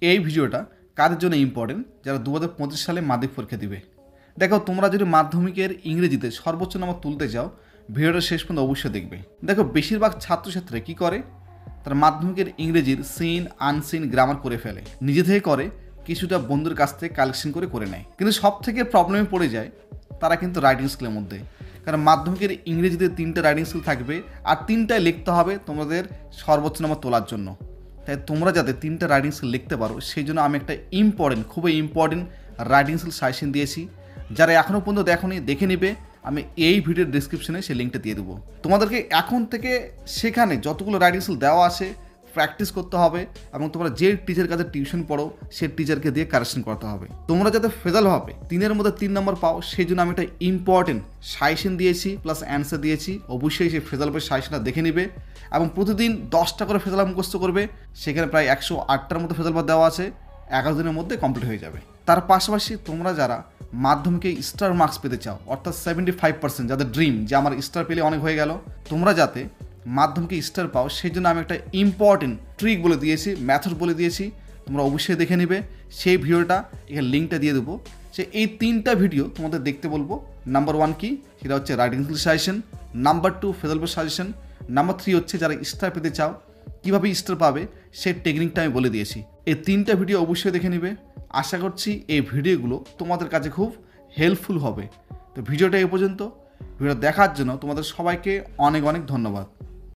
এই ভিডিওটা কাদের জন্য ইম্পর্টেন্ট যারা 2025 সালে মাধ্যমিক পরীক্ষা দিবে। দেখো, তোমরা যদি মাধ্যমিকের ইংরেজিতে সর্বোচ্চ নম্বর তুলতে চাও ভিডিওটা শেষ পর্যন্ত অবশ্যই দেখবে। দেখো, বেশিরভাগ ছাত্রছাত্রীরা কী করে, তারা মাধ্যমিকের ইংরেজির সিন আনসিন গ্রামার করে ফেলে, নিজে থেকে করে, কিছুটা বন্ধুর কাছ থেকে কালেকশন করে নেয়। কিন্তু সব থেকে প্রবলেমে পড়ে যায় তারা কিন্তু রাইটিং স্কিলের মধ্যে। কারণ মাধ্যমিকের ইংরেজিতে 3টা রাইটিং স্কিল থাকবে আর 3টায় লিখতে হবে তোমাদের সর্বোচ্চ নম্বর তোলার জন্য। তাই তোমরা যাতে 3টা রাইটিং স্কিল লিখতে পারো সেই জন্য আমি একটা খুবই ইম্পর্টেন্ট রাইটিং স্কিল সাজেশন দিয়েছি। যারা এখনও পর্যন্ত দেখোনি দেখে নেবে, আমি এই ভিডিওর ডিসক্রিপশনে সেই লিঙ্কটা দিয়ে দেবো। তোমাদেরকে এখন থেকে সেখানে যতগুলো রাইটিং স্কিল দেওয়া আছে প্র্যাকটিস করতে হবে এবং তোমরা যে টিচার কাছে টিউশন পড়ো সে টিচারকে দিয়ে কারেকশন করতে হবে। তোমরা যাতে ফেজাল হবে 3-এর মধ্যে 3 নম্বর পাও সেই জন্য আমি একটা ইম্পর্টেন্ট সাজেশন দিয়েছি প্লাস অ্যান্সার দিয়েছি। অবশ্যই সেই ফেজাল পেয়ে সাজেশনটা দেখে নিবে এবং প্রতিদিন 10টা করে ফেজাল মুখস্থ করবে। সেখানে প্রায় 108টার মতো ফেজাল দেওয়া আছে, 11 দিনের মধ্যে কমপ্লিট হয়ে যাবে। তার পাশাপাশি তোমরা যারা মাধ্যমিকে স্টার মার্কস পেতে চাও, অর্থাৎ 75%, যাদের ড্রিম যে আমার স্টার পেলে অনেক হয়ে গেল, তোমরা যাতে মাধ্যমিকে স্টার পাও সেই জন্য আমি একটা ইম্পর্টেন্ট ট্রিক বলে দিয়েছি, মেথড বলে দিয়েছি। তোমরা অবশ্যই দেখে নেবে। সেই ভিডিওটা এখানে লিঙ্কটা দিয়ে দেবো। এই 3টা ভিডিও তোমাদের দেখতে বলবো। নাম্বার 1 কি, সেটা হচ্ছে writing skill suggestion. Number 2 phrasal page suggestion. Number 3 হচ্ছে যারা স্টার পেতে চাও কীভাবে স্টার পাবে সেই টেকনিকটা আমি বলে দিয়েছি। এই 3টা ভিডিও অবশ্যই দেখে নেবে। আশা করছি এই ভিডিওগুলো তোমাদের কাছে খুব হেল্পফুল হবে। তো ভিডিওটা এই পর্যন্ত। ভিডিও দেখার জন্য তোমাদের সবাইকে অনেক অনেক ধন্যবাদ।